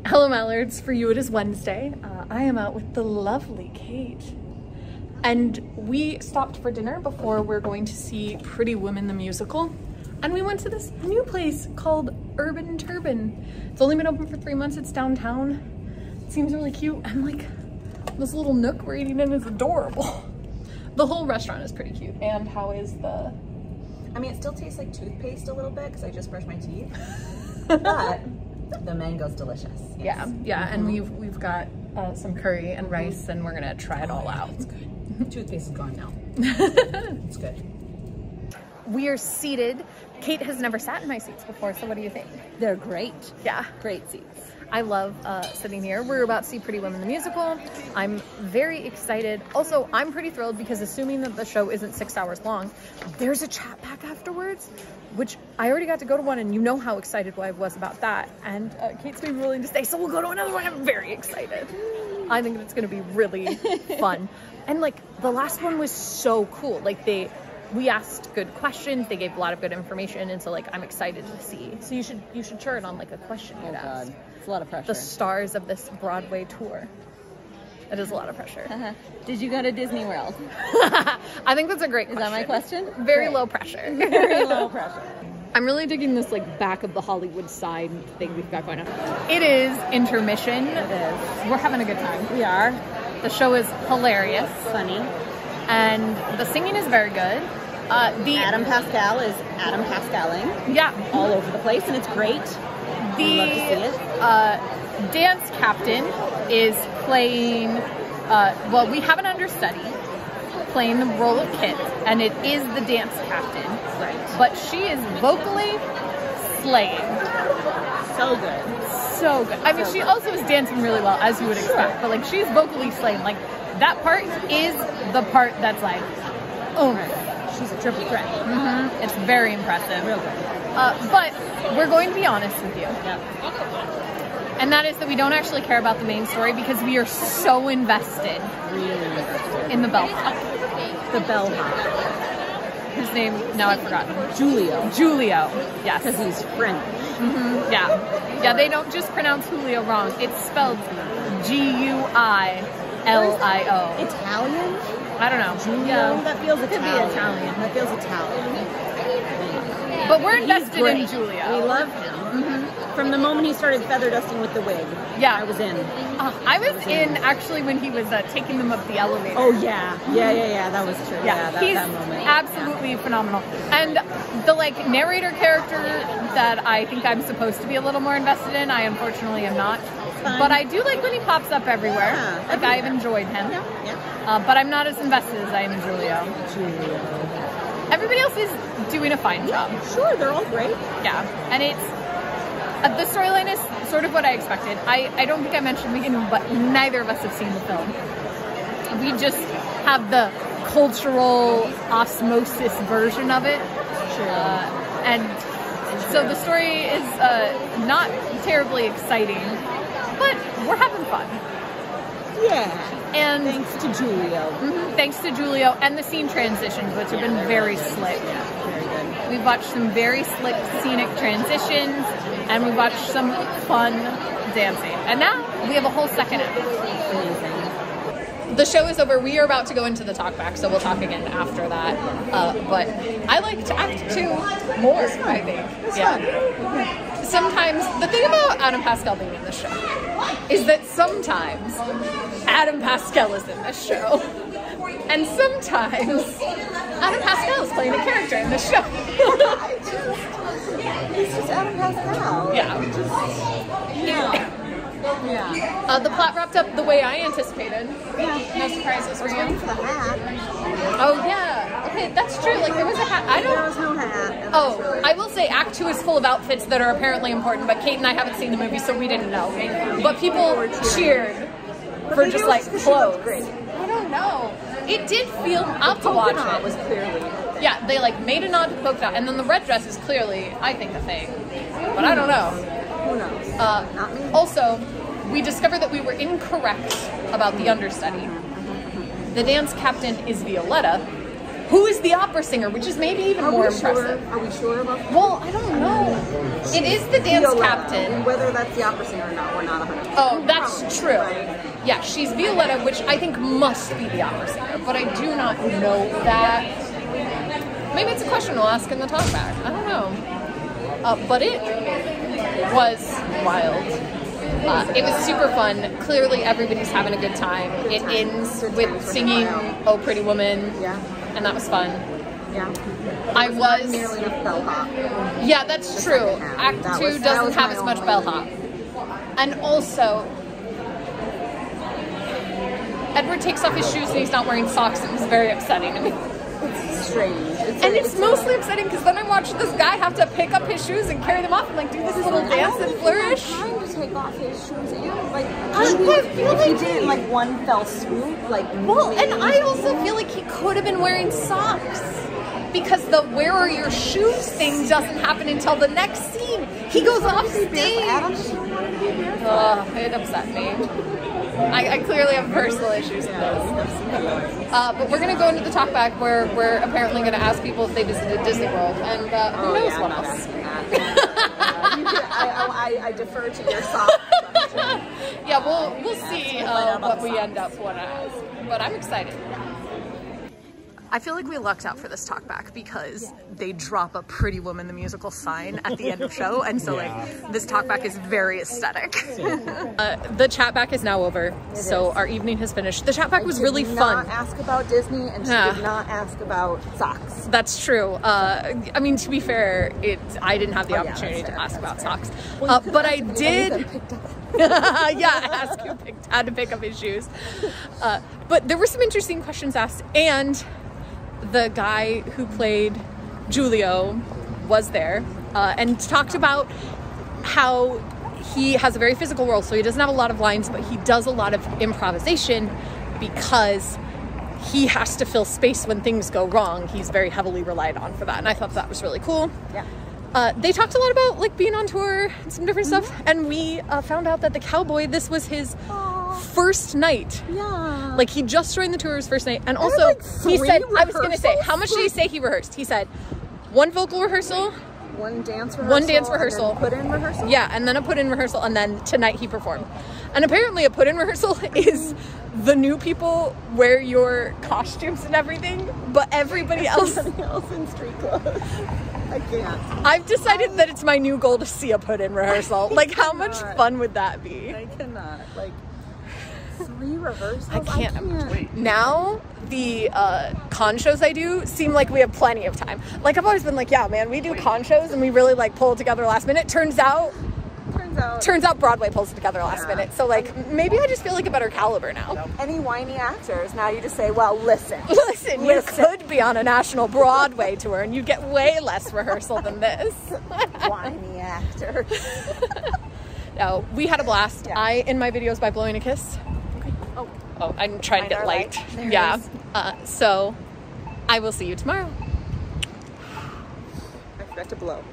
Hello Mallards, for you it is Wednesday. I am out with the lovely Kate. And we stopped for dinner before we're going to see Pretty Women the musical. And we went to this new place called Urban Turban. It's only been open for 3 months, it's downtown. It seems really cute, and like this little nook we're eating in is adorable. The whole restaurant is pretty cute. And how is the... I mean, it still tastes like toothpaste a little bit because I just brushed my teeth, but the mango's delicious. Yes. Yeah, and we've got some curry and rice, and we're gonna try it all out. It's good. Toothpaste is gone now. It's good. We are seated. Kate has never sat in my seats before, so what do you think? They're great. Yeah. Great seats. I love sitting here. We're about to see Pretty Women the musical. I'm very excited. Also, I'm pretty thrilled because assuming that the show isn't 6 hours long, there's a chat back afterwards, which I already got to go to one, and you know how excited I was about that. And Kate's been willing to stay, so we'll go to another one. I'm very excited. I think it's going to be really fun. And like the last one was so cool. Like we asked good questions. They gave a lot of good information, and so like I'm excited to see. So you should chart on like a question you'd ask. It's a lot of pressure. The stars of this Broadway tour. It is a lot of pressure. Did you go to Disney World? I think that's a great question. Is that my question? Very Great. low pressure. Very low pressure. I'm really digging this like back of the Hollywood side thing we've got going on. It is intermission. It is. We're having a good time. We are. The show is hilarious. Funny. And the singing is very good. Adam Pascal is Adam Pascaling. Yeah. All over the place, and it's great. The love to see it. Dance captain is playing, well, we have an understudy playing the role of Kit, and it is the dance captain. Right. But she is vocally slaying. So good. So good. I mean, she also is dancing really well, as you would expect, but like she's vocally slaying. Like that part is the part that's like, oh, She's a triple threat. It's very impressive. Real good. But we're going to be honest with you. Yep. And that is that we don't actually care about the main story because we are so invested Really interested. in the bellhop. The bellhop. Whose name, now I've forgotten. Julio. Julio, yes. Because he's French. Yeah. Yeah, they don't just pronounce Julio wrong. It's spelled G-U-I-L-I-O. Italian? I don't know. Julio? That feels Could be Italian. That feels Italian. But we're invested in Julio. We love him. From the moment he started feather dusting with the wig. Yeah. I was in. I was in actually when he was taking them up the elevator. Oh yeah. Yeah. That was true. Yeah, that, he's that moment. absolutely phenomenal. And the like narrator character that I think I'm supposed to be a little more invested in, I unfortunately am not. But I do like when he pops up everywhere. Yeah, like I've enjoyed him. Yeah. But I'm not as invested as I am in Julio. Everybody else is doing a fine job. Sure, they're all great. Yeah, and it's the storyline is sort of what I expected. I don't think I mentioned in the beginning, but neither of us have seen the film. We just have the cultural osmosis version of it. Sure. And so the story is not terribly exciting, but we're having fun. Yeah. And thanks to Julio. Thanks to Julio and the scene transitions, which have been very slick. Yeah, very good. We've watched some very slick scenic transitions, and we watched some fun dancing. And now we have a whole second act. Amazing. The show is over. We are about to go into the talkback, so we'll talk again after that. But I liked Act 2 more, I think. Yeah. Sometimes, the thing about Adam Pascal being in this show is that sometimes Adam Pascal is in this show. And sometimes Adam Pascal is playing a character in this show. It's just Adam Pascal. Yeah. The plot wrapped up the way I anticipated. Yeah. No surprises for you. Waiting for the hat. Oh yeah. Okay, that's true. Like there was a hat. There was no hat. Oh, I will say Act 2 is full of outfits that are apparently important, but Kate and I haven't seen the movie, so we didn't know. But people cheered for just like clothes. Great. I don't know. It did feel. I'll have to watch it. Was clearly. Yeah, they like made a nod to polka dot, and then the red dress is clearly, I think, a thing. But I don't know. Who knows? Not me. Also, we discovered that we were incorrect about the understudy. The dance captain is Violetta, who is the opera singer, which is maybe even more impressive. Are we sure about that? Well, I don't know. It is the dance captain. Whether that's the opera singer or not, we're not 100%. Oh, that's true. Right? Yeah, she's Violetta, which I think must be the opera singer, but I do not know that. Maybe it's a question we'll ask in the talkback. I don't know. But it was wild. It was super fun. Clearly, everybody's having a good time. It ends with singing "Oh Pretty Woman," and that was fun. Yeah. I was nearly enough bellhop. Yeah, that's true. Act 2 doesn't have as much bellhop, and also Edward takes off his shoes and he's not wearing socks. It was very upsetting to me. It's strange. It's mostly upsetting because then I watched this guy have to pick up his shoes and carry them off and like do this little dance and flourish. Trying to take off his shoes, like if he did in like one fell swoop, like well, and I also feel like he could have been wearing socks because the "where are your shoes" thing doesn't happen until the next scene. He goes off stage. It upset me. I clearly have personal issues with this. But we're going to go into the talkback where we're apparently going to ask people if they visited Disney World, and who knows what else. I defer to your soft. Yeah, we'll see what we end up want to ask. But I'm excited. I feel like we lucked out for this talkback because they drop a Pretty Woman the Musical sign at the end of show, and so like this talkback is very aesthetic. The chatback is now over, so our evening has finished. The chatback was really fun. She did not ask about Disney, and she did not ask about socks. That's true. I mean, to be fair, I didn't have the opportunity to ask about socks, but I did. Ask who had to pick up his shoes. But there were some interesting questions asked, and the guy who played Giulio was there and talked about how he has a very physical role, so he doesn't have a lot of lines, but he does a lot of improvisation because he has to fill space when things go wrong. He's very heavily relied on for that, and I thought that was really cool. Yeah. They talked a lot about like being on tour and some different stuff, and we found out that the cowboy, this was his first night. Yeah. Like he just joined the tour his first night, and also he said, I was going to say, how much did he say he rehearsed? He said 1 vocal rehearsal, 1 dance rehearsal, 1 dance rehearsal, and then put-in rehearsal. Yeah, and then a put-in rehearsal, and then tonight he performed. And apparently a put-in rehearsal is the new people wear your costumes and everything, but everybody else in street clothes. I can't. I've decided that it's my new goal to see a put-in rehearsal. Like, how much fun would that be? I cannot. Like, 3 rehearsals? I can't. Now, the con shows I do seem like we have plenty of time. Like, I've always been like, yeah, man, we do con shows and we really, like, pull it together last minute. Turns out Broadway pulls it together last minute. So, like, maybe I just feel like a better caliber now. Any whiny actors, now you just say, well, listen. You could be on a national Broadway tour and you'd get way less rehearsal than this. Whiny actor. No, we had a blast. Yeah. In my videos by blowing a kiss. Okay. Oh, I'm trying to get light. Yeah. So, I will see you tomorrow. I forgot to blow.